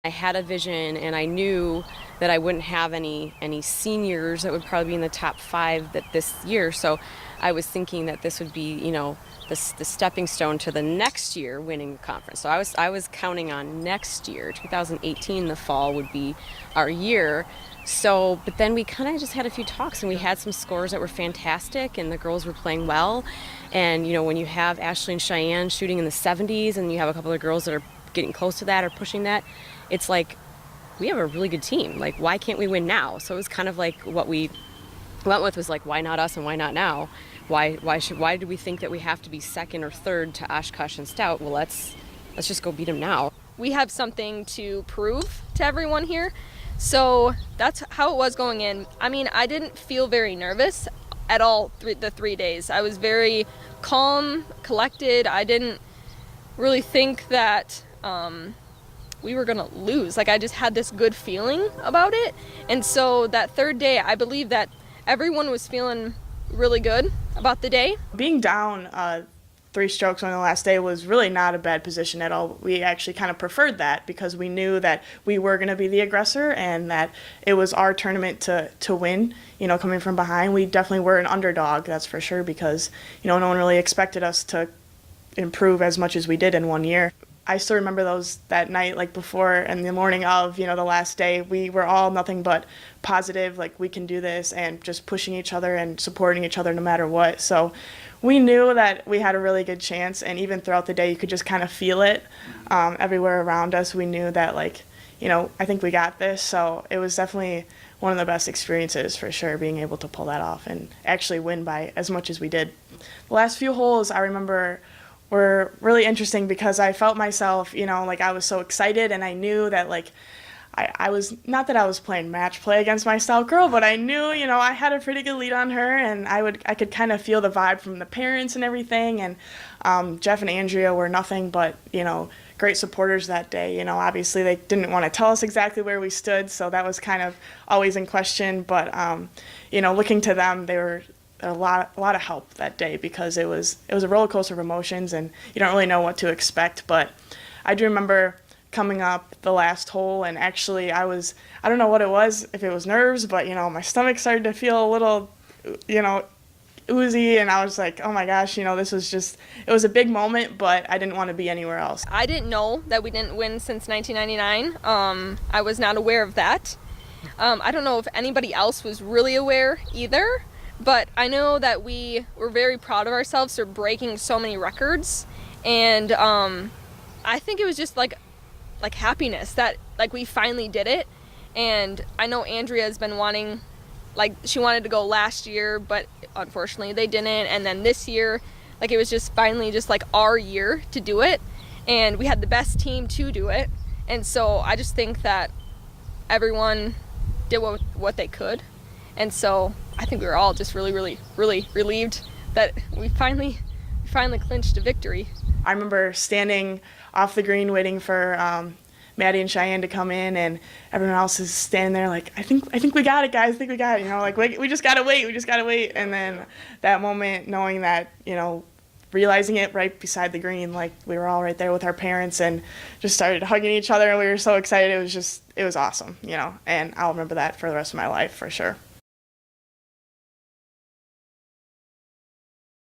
I had a vision, and I knew that I wouldn't have any seniors that would probably be in the top 5 this year. So I was thinking that this would be, the stepping stone to the next year winning the conference. So I was counting on next year, 2018, the fall would be our year. So, but then we kind of just had a few talks, and we had some scores that were fantastic, and the girls were playing well. And, when you have Ashley and Cheyenne shooting in the 70s, and you have a couple of girls that are getting close to that or pushing that, it's like, we have a really good team. Like, why can't we win now? So it was kind of like what we went with was like, why not us and why not now? Why do we think that we have to be second or third to Oshkosh and Stout? Well, let's just go beat them now. We have something to prove to everyone here. So that's how it was going in. I mean, I didn't feel very nervous at all the 3 days. I was very calm, collected. I didn't really think that we were going to lose. Like, I just had this good feeling about it. And so that third day, I believe that everyone was feeling really good about the day. Being down 3 strokes on the last day was really not a bad position at all. We actually kind of preferred that because we knew that we were going to be the aggressor and that it was our tournament to win. Coming from behind, we definitely were an underdog, that's for sure, because no one really expected us to improve as much as we did in 1 year. I still remember that night, like before and the morning of, the last day, we were all nothing but positive, like we can do this, and just pushing each other and supporting each other no matter what. So we knew that we had a really good chance, and even throughout the day, you could just kind of feel it everywhere around us. We knew that, I think we got this. So it was definitely one of the best experiences for sure, being able to pull that off and actually win by as much as we did. The last few holes, I remember, were really interesting because I felt myself, I was so excited, and I knew that, I was, not that I was playing match play against my stout girl, but I knew, I had a pretty good lead on her, and I could kind of feel the vibe from the parents and everything, and Jeff and Andrea were nothing but, great supporters that day. Obviously they didn't want to tell us exactly where we stood, so that was kind of always in question, but, looking to them, they were a lot of help that day because it was a roller coaster of emotions, and you don't really know what to expect. But I do remember coming up the last hole, and actually I don't know what it was, if it was nerves, but my stomach started to feel a little oozy, and I was like, oh my gosh, this was just, it was a big moment, but I didn't want to be anywhere else. I didn't know that we didn't win since 1999. I was not aware of that. I don't know if anybody else was really aware either. But I know that we were very proud of ourselves for breaking so many records, and I think it was just like happiness that we finally did it. And I know Andrea has been wanting, she wanted to go last year, but unfortunately they didn't. And then this year, it was just finally just our year to do it, and we had the best team to do it. And so I just think that everyone did what they could, and so I think we were all just really, really, really relieved that we finally clinched a victory. I remember standing off the green waiting for Maddie and Cheyenne to come in, and everyone else is standing there I think we got it, guys. I think we got it. We just gotta wait. And then that moment, knowing that, realizing it right beside the green, we were all right there with our parents and just started hugging each other, and we were so excited. It was awesome, and I'll remember that for the rest of my life for sure.